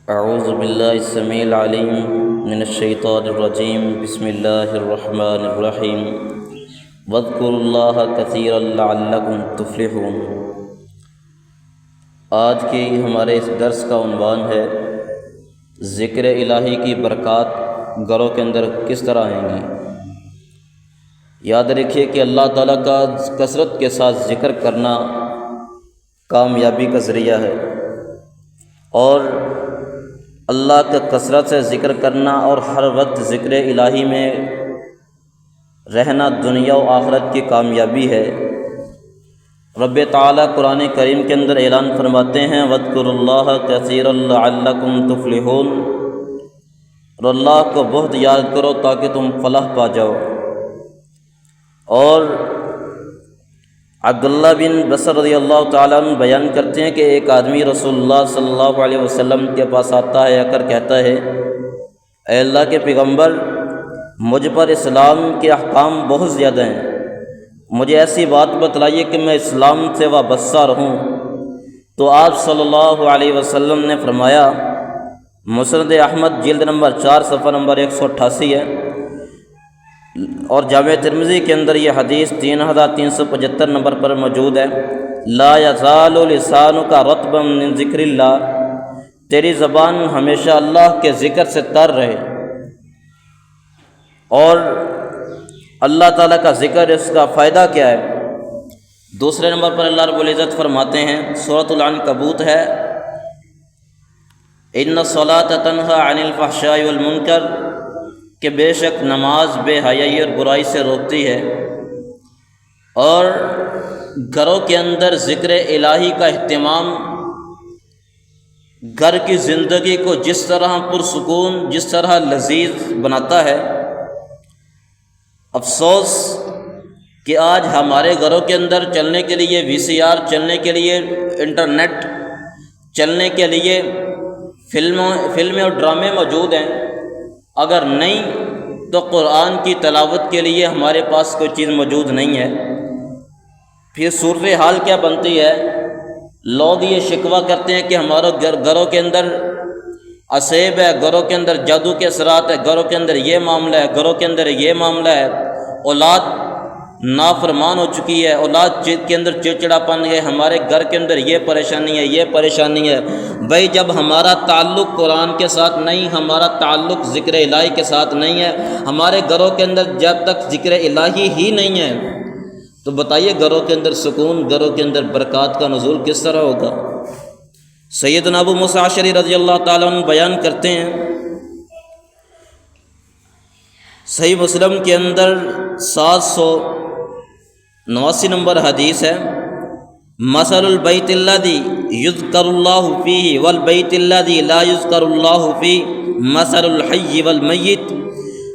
اعوذ باللہ السمیع العلیم من الشیطان الرجیم بسم اللہ الرحمن الرحیم واذکروا اللہ کثیرا لعلکم تفلحون۔ آج کے ہمارے اس درس کا عنوان ہے ذکر الہی کی برکات گھروں کے اندر کس طرح آئیں گی۔ یاد رکھیے کہ اللہ تعالیٰ کا کثرت کے ساتھ ذکر کرنا کامیابی کا ذریعہ ہے، اور اللہ کا کثرت سے ذکر کرنا اور ہر وقت ذکر الہی میں رہنا دنیا و آخرت کی کامیابی ہے۔ رب تعالیٰ قرآن کریم کے اندر اعلان فرماتے ہیں وَاذْكُرُوا اللَّهَ كَثِيرًا لَعَلَّكُمْ تُفْلِحُونَ، اور اللہ کو بہت یاد کرو تاکہ تم فلاح پا جاؤ۔ اور عبداللہ بن بصر رضی اللہ تعالیٰ عنہ بیان کرتے ہیں کہ ایک آدمی رسول اللہ صلی اللہ علیہ وسلم کے پاس آتا ہے، آ کر کہتا ہے اے اللہ کے پیغمبر، مجھ پر اسلام کے احکام بہت زیادہ ہیں، مجھے ایسی بات بتلائیے کہ میں اسلام سے وابستہ رہوں۔ تو آپ صلی اللہ علیہ وسلم نے فرمایا، مسند احمد جلد نمبر 4 صفحہ نمبر 188 ہے، اور جامع ترمذی کے اندر یہ حدیث 3375 نمبر پر موجود ہے۔ لا یزال لسانک رطبا من ذکر اللہ، تیری زبان ہمیشہ اللہ کے ذکر سے تر رہے، اور اللہ تعالیٰ کا ذکر، اس کا فائدہ کیا ہے؟ دوسرے نمبر پر اللہ رب العزت فرماتے ہیں، سورۃ العنکبوت ہے، ان الصلاۃ تنہی عن الفحشاء والمنکر، کہ بے شک نماز بے حیائی اور برائی سے روکتی ہے۔ اور گھروں کے اندر ذکر الہی کا اہتمام گھر کی زندگی کو جس طرح پرسکون، جس طرح لذیذ بناتا ہے، افسوس کہ آج ہمارے گھروں کے اندر چلنے کے لیے VCR، چلنے کے لیے انٹرنیٹ، چلنے کے لیے فلمیں اور ڈرامے موجود ہیں، اگر نہیں تو قرآن کی تلاوت کے لیے ہمارے پاس کوئی چیز موجود نہیں ہے۔ پھر صورتحال کیا بنتی ہے؟ لوگ یہ شکوہ کرتے ہیں کہ ہمارے گھروں کے اندر عصیب ہے، گھروں کے اندر جادو کے اثرات ہے، گھروں کے اندر یہ معاملہ ہے، گھروں کے اندر یہ معاملہ ہے، اولاد نافرمان ہو چکی ہے، اولاد کے اندر چڑچڑا پن ہے، ہمارے گھر کے اندر یہ پریشانی ہے، یہ پریشانی ہے۔ بھائی جب ہمارا تعلق قرآن کے ساتھ نہیں، ہمارا تعلق ذکر الہی کے ساتھ نہیں ہے، ہمارے گھروں کے اندر جب تک ذکر الہی ہی نہیں ہے، تو بتائیے گھروں کے اندر سکون، گھروں کے اندر برکات کا نزول کس طرح ہوگا؟ سیدنا ابو موسیٰ اشعری رضی اللہ تعالیٰ عنہ بیان کرتے ہیں، صحیح مسلم کے اندر 789 نمبر حدیث ہے، مثل البیت الذی یذکر اللہ فیہ والبیت الذی لا یذکر اللہ فیہ مثل الحی والمیت،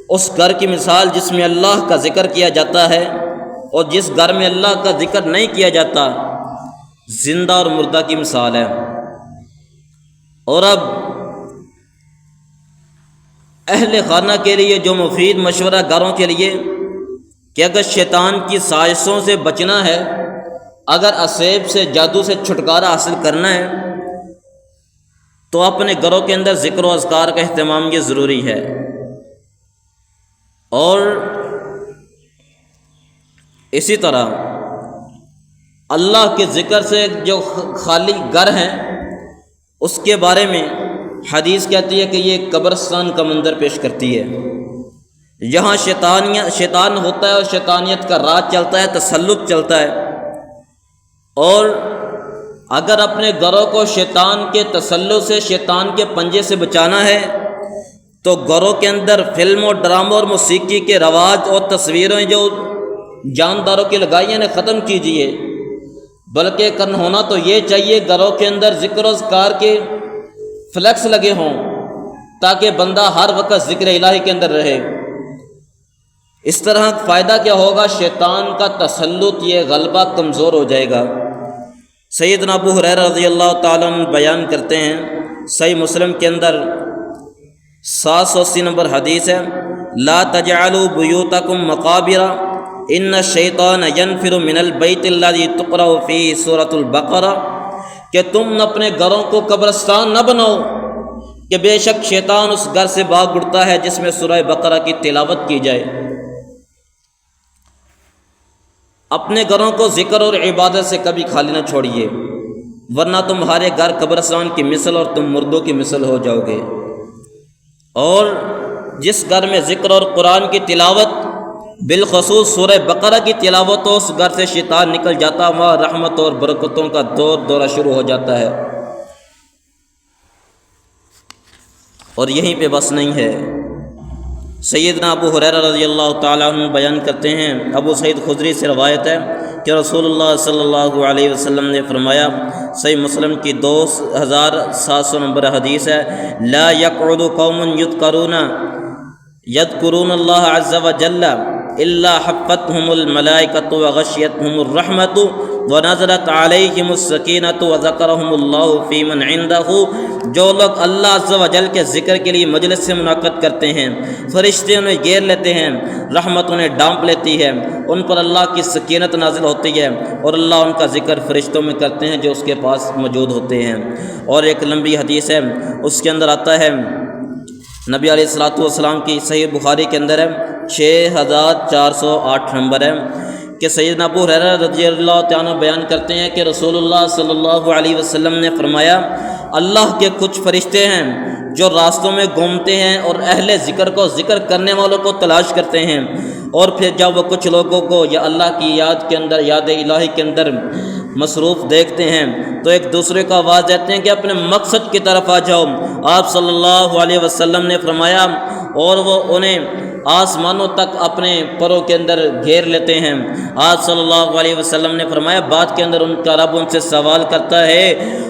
اس گھر کی مثال جس میں اللہ کا ذکر کیا جاتا ہے اور جس گھر میں اللہ کا ذکر نہیں کیا جاتا، زندہ اور مردہ کی مثال ہے۔ اور اب اہل خانہ کے لیے جو مفید مشورہ گھروں کے لیے کہ اگر شیطان کی سازشوں سے بچنا ہے، اگر عصیب سے، جادو سے چھٹکارا حاصل کرنا ہے، تو اپنے گھروں کے اندر ذکر و اذکار کا اہتمام یہ ضروری ہے۔ اور اسی طرح اللہ کے ذکر سے جو خالی گھر ہیں، اس کے بارے میں حدیث کہتی ہے کہ یہ قبرستان کا منظر پیش کرتی ہے، جہاں شیطان ہوتا ہے اور شیطانیت کا راج چلتا ہے، تسلط چلتا ہے۔ اور اگر اپنے گھروں کو شیطان کے تسلط سے، شیطان کے پنجے سے بچانا ہے، تو گھروں کے اندر فلم اور ڈراموں اور موسیقی کے رواج اور تصویریں جو جانداروں کی لگائی ہیں ختم کیجیے، بلکہ ہونا تو یہ چاہیے گھروں کے اندر ذکر و اذکار کے فلیکس لگے ہوں، تاکہ بندہ ہر وقت ذکر الہی کے اندر رہے۔ اس طرح فائدہ کیا ہوگا؟ شیطان کا تسلط، یہ غلبہ کمزور ہو جائے گا۔ سیدنا ابو ہریرہ رضی اللہ تعالیٰ عنہ بیان کرتے ہیں، صحیح مسلم کے اندر 780 نمبر حدیث ہے، لا تجعلوا بیوتکم مقابر ان الشیطان ینفر من البیت الذی تقرأ فیہ سورۃ البقرہ، کہ تم اپنے گھروں کو قبرستان نہ بناؤ، کہ بے شک شیطان اس گھر سے بھاگ اڑتا ہے جس میں سورہ بقرہ کی تلاوت کی جائے۔ اپنے گھروں کو ذکر اور عبادت سے کبھی خالی نہ چھوڑیے، ورنہ تمہارے گھر قبرستان کی مثل اور تم مردوں کی مثل ہو جاؤ گے۔ اور جس گھر میں ذکر اور قرآن کی تلاوت، بالخصوص سورہ بقرہ کی تلاوت ہو، اس گھر سے شیطان نکل جاتا، وہاں رحمت اور برکتوں کا دورہ شروع ہو جاتا ہے۔ اور یہیں پہ بس نہیں ہے، سیدنا ابو ہریرہ رضی اللہ تعالیٰ عنہ بیان کرتے ہیں، ابو سعید خدری سے روایت ہے کہ رسول اللہ صلی اللہ علیہ وسلم نے فرمایا، صحیح مسلم کی 2700 نمبر حدیث ہے، لا یقعد قوم یذکرون اللہ عز وجل الا حفتهم الملائکۃ وغشیتهم الرحمۃ ونزلت علیہم السکینۃ وذکرهم اللہ فی من عنده۔ جو لوگ اللہ عز و جل کے ذکر کے لیے مجلس سے منعقد کرتے ہیں، فرشتے انہیں گھیر لیتے ہیں، رحمت انہیں ڈانپ لیتی ہے، ان پر اللہ کی سکینت نازل ہوتی ہے، اور اللہ ان کا ذکر فرشتوں میں کرتے ہیں جو اس کے پاس موجود ہوتے ہیں۔ اور ایک لمبی حدیث ہے، اس کے اندر آتا ہے، نبی علیہ الصلوۃ والسلام کی صحیح بخاری کے اندر ہے، 6408 نمبر ہے، کہ سیدنا ابو ہریرہ رضی اللہ تعالیٰ عنہ بیان کرتے ہیں کہ رسول اللہ صلی اللہ علیہ وسلم نے فرمایا، اللہ کے کچھ فرشتے ہیں جو راستوں میں گھومتے ہیں اور اہل ذکر کو، ذکر کرنے والوں کو تلاش کرتے ہیں، اور پھر جب وہ کچھ لوگوں کو یا اللہ کی یاد کے اندر، یاد الہی کے اندر مصروف دیکھتے ہیں تو ایک دوسرے کو آواز دیتے ہیں کہ اپنے مقصد کی طرف آ جاؤ۔ آپ صلی اللہ علیہ وسلم نے فرمایا، اور وہ انہیں آسمانوں تک اپنے پروں کے اندر گھیر لیتے ہیں۔ آپ صلی اللہ علیہ وسلم نے فرمایا، بعد کے اندر ان کا رب ان سے سوال کرتا ہے،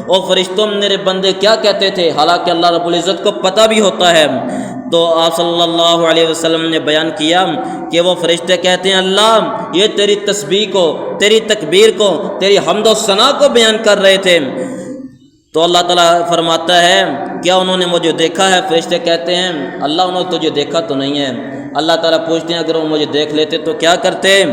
او فرشتوں میرے بندے کیا کہتے تھے؟ حالانکہ اللہ رب العزت کو پتہ بھی ہوتا ہے۔ تو آپ صلی اللہ علیہ وسلم نے بیان کیا کہ وہ فرشتے کہتے ہیں، اللہ یہ تیری تسبیح کو، تیری تکبیر کو، تیری حمد و ثنا کو بیان کر رہے تھے۔ تو اللہ تعالیٰ فرماتا ہے، کیا انہوں نے مجھے دیکھا ہے؟ فرشتے کہتے ہیں، اللہ انہوں نے تجھے دیکھا تو نہیں ہے۔ اللہ تعالیٰ پوچھتے ہیں، اگر وہ مجھے دیکھ لیتے تو کیا کرتے؟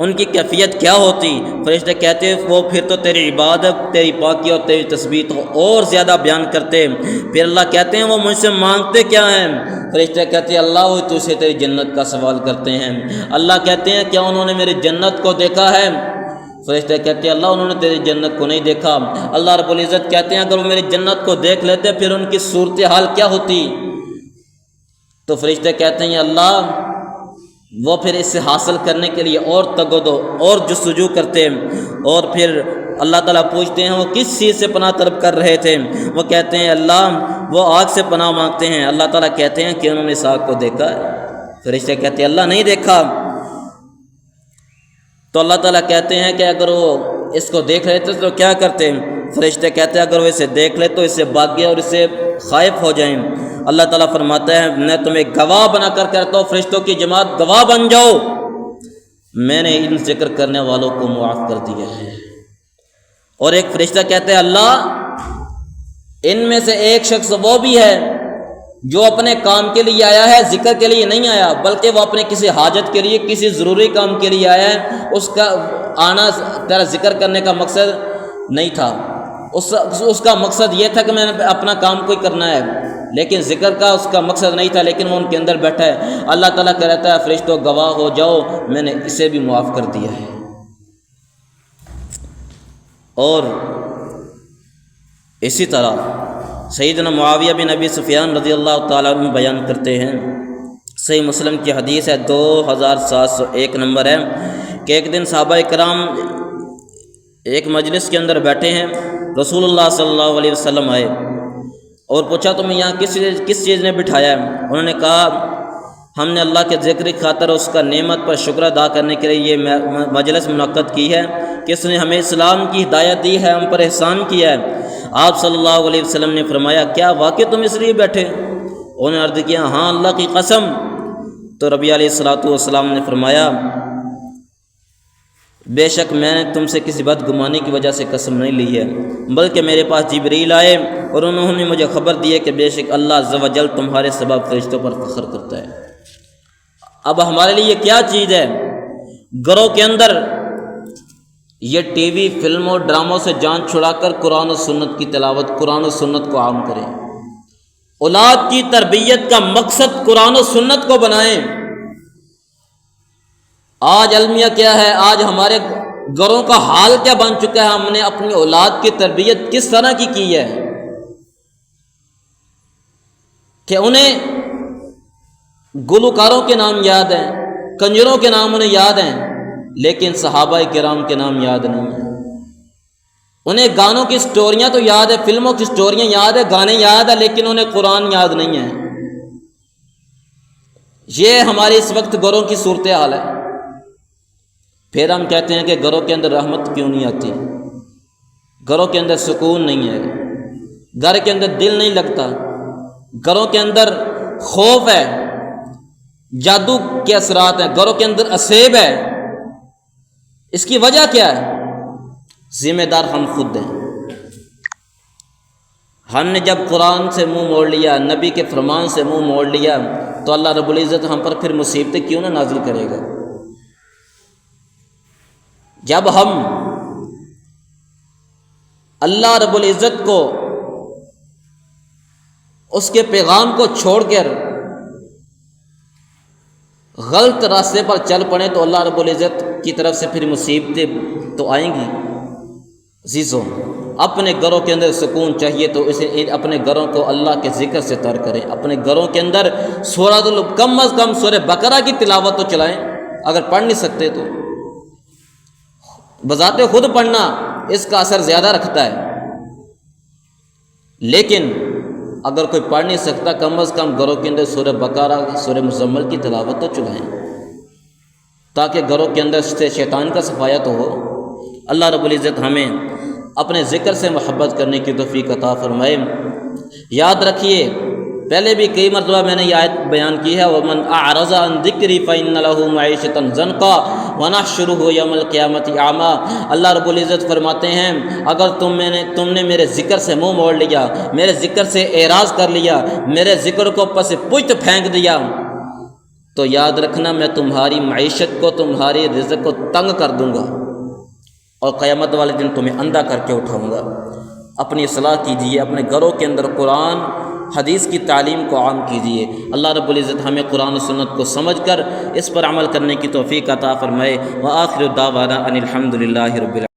ان کی کیفیت کیا ہوتی؟ فرشتے کہتے ہیں، وہ پھر تو تیری عبادت، تیری پاکی اور تیری تسبیح تو اور زیادہ بیان کرتے۔ پھر اللہ کہتے ہیں، وہ مجھ سے مانگتے کیا ہیں؟ فرشتے کہتے ہیں، اللہ وہ تجھ سے تیری جنت کا سوال کرتے ہیں۔ اللہ کہتے ہیں، کیا انہوں نے میری جنت کو دیکھا ہے؟ فرشتے کہتے ہیں، اللہ انہوں نے تیری جنت کو نہیں دیکھا۔ اللہ رب العزت کہتے ہیں، اگر وہ میری جنت کو دیکھ لیتے پھر ان کی صورتحال کیا ہوتی؟ تو فرشتے کہتے ہیں، اللہ وہ پھر اس سے حاصل کرنے کے لیے اور تگودو اور جستجو کرتے ہیں۔ اور پھر اللہ تعالیٰ پوچھتے ہیں، وہ کس چیز سے پناہ طلب کر رہے تھے؟ وہ کہتے ہیں، اللہ وہ آگ سے پناہ مانگتے ہیں۔ اللہ تعالیٰ کہتے ہیں کہ انہوں نے اس آگ کو دیکھا ہے؟ فرشتے کہتے ہیں، اللہ نہیں دیکھا۔ تو اللہ تعالیٰ کہتے ہیں کہ اگر وہ اس کو دیکھ رہے تھے تو کیا کرتے؟ فرشتے کہتے ہیں، اگر وہ اسے دیکھ لے تو اس سے بھاگ گئے اور اس سے خائف ہو جائیں۔ اللہ تعالیٰ فرماتا ہے، میں تمہیں گواہ بنا کر کہتا ہوں، فرشتوں کی جماعت گواہ بن جاؤ، میں نے ان ذکر کرنے والوں کو معاف کر دیا ہے۔ اور ایک فرشتہ کہتے ہیں، اللہ ان میں سے ایک شخص وہ بھی ہے جو اپنے کام کے لیے آیا ہے، ذکر کے لیے نہیں آیا، بلکہ وہ اپنے کسی حاجت کے لیے، کسی ضروری کام کے لیے آیا ہے۔ اس کا آنا تیرا ذکر کرنے کا مقصد نہیں تھا، اس کا مقصد یہ تھا کہ میں نے اپنا کام کوئی کرنا ہے، لیکن ذکر کا اس کا مقصد نہیں تھا، لیکن وہ ان کے اندر بیٹھا ہے۔ اللہ تعالیٰ کہتا ہے، فرشتوں گواہ ہو جاؤ، میں نے اسے بھی معاف کر دیا ہے۔ اور اسی طرح سیدنا معاویہ بن ابی سفیان رضی اللہ تعالیٰ عنہ بیان کرتے ہیں، صحیح مسلم کی حدیث ہے، 2701 نمبر ہے، کہ ایک دن صحابہ کرام ایک مجلس کے اندر بیٹھے ہیں، رسول اللہ صلی اللہ علیہ وسلم آئے اور پوچھا، تمہیں یہاں کس چیز نے بٹھایا ہے؟ انہوں نے کہا، ہم نے اللہ کے ذکر کی خاطر اس کا نعمت پر شکر ادا کرنے کے لیے یہ مجلس منعقد کی ہے کہ اس نے ہمیں اسلام کی ہدایت دی ہے، ہم پر احسان کیا ہے۔ آپ صلی اللہ علیہ وسلم نے فرمایا، کیا واقعی تم اس لیے بیٹھے؟ انہوں نے عرض کیا، ہاں اللہ کی قسم۔ تو نبی علیہ الصلوۃ والسلام نے فرمایا، بے شک میں نے تم سے کسی بدگمانی کی وجہ سے قسم نہیں لی ہے، بلکہ میرے پاس جبریل آئے اور انہوں نے مجھے خبر دی ہے کہ بے شک اللہ عز و جل تمہارے سبب فرشتوں پر فخر کرتا ہے۔ اب ہمارے لیے یہ کیا چیز ہے؟ گھروں کے اندر یہ ٹی وی، فلموں، ڈراموں سے جان چھڑا کر قرآن و سنت کی تلاوت، قرآن و سنت کو عام کریں۔ اولاد کی تربیت کا مقصد قرآن و سنت کو بنائیں۔ آج المیہ کیا ہے، آج ہمارے گھروں کا حال کیا بن چکا ہے، ہم نے اپنی اولاد کی تربیت کس طرح کی ہے کہ انہیں گلوکاروں کے نام یاد ہیں، کنجروں کے نام انہیں یاد ہیں، لیکن صحابہ کرام کے نام یاد نہیں ہیں۔ انہیں گانوں کی سٹوریاں تو یاد ہے، فلموں کی سٹوریاں یاد ہے، گانے یاد ہے، لیکن انہیں قرآن یاد نہیں ہے۔ یہ ہماری اس وقت گھروں کی صورتحال ہے۔ پھر ہم کہتے ہیں کہ گھروں کے اندر رحمت کیوں نہیں آتی، گھروں کے اندر سکون نہیں ہے، گھر کے اندر دل نہیں لگتا، گھروں کے اندر خوف ہے، جادو کے اثرات ہیں، گھروں کے اندر اسیب ہے۔ اس کی وجہ کیا ہے؟ ذمہ دار ہم خود ہیں۔ ہم نے جب قرآن سے منہ موڑ لیا، نبی کے فرمان سے منہ موڑ لیا، تو اللہ رب العزت ہم پر پھر مصیبتیں کیوں نہ نازل کرے گا؟ جب ہم اللہ رب العزت کو، اس کے پیغام کو چھوڑ کر غلط راستے پر چل پڑیں تو اللہ رب العزت کی طرف سے پھر مصیبتیں تو آئیں گی۔ عزیزوں، اپنے گھروں کے اندر سکون چاہیے تو اسے اپنے گھروں کو اللہ کے ذکر سے تر کریں۔ اپنے گھروں کے اندر کم از کم سورہ بقرہ کی تلاوت تو چلائیں، اگر پڑھ نہیں سکتے تو۔ بذات خود پڑھنا اس کا اثر زیادہ رکھتا ہے، لیکن اگر کوئی پڑھ نہیں سکتا، کم از کم گھروں کے اندر سورہ بقرہ، سورہ مزمل کی تلاوت تو چلائیں، تاکہ گھروں کے اندر سے شیطان کا صفایا تو ہو۔ اللہ رب العزت ہمیں اپنے ذکر سے محبت کرنے کی توفیق عطا فرمائے۔ یاد رکھیے، پہلے بھی کئی مرتبہ میں نے یہ آیت بیان کی ہے، وَمَنْ أَعْرَضَ عَنْ ذِكْرِي فَإِنَّ لَهُ مَعِيشَةً ضَنْكًا وَنَحْشُرُهُ يَوْمَ الْقِيَامَةِ أَعْمَىٰ۔ اللہ رب العزت فرماتے ہیں، اگر تم نے میرے ذکر سے منہ موڑ لیا، میرے ذکر سے اعراض کر لیا، میرے ذکر کو پس پشت پھینک دیا، تو یاد رکھنا میں تمہاری معیشت کو، تمہاری رزق کو تنگ کر دوں گا، اور قیامت والے دن تمہیں اندھا کر کے اٹھاؤں گا۔ اپنی اصلاح کیجیے، اپنے گھروں کے اندر قرآن حدیث کی تعلیم کو عام کیجیے۔ اللہ رب العزت ہمیں قرآن و سنت کو سمجھ کر اس پر عمل کرنے کی توفیق عطا فرمائے۔ وآخر دعوانا ان الحمد للہ رب العالمین۔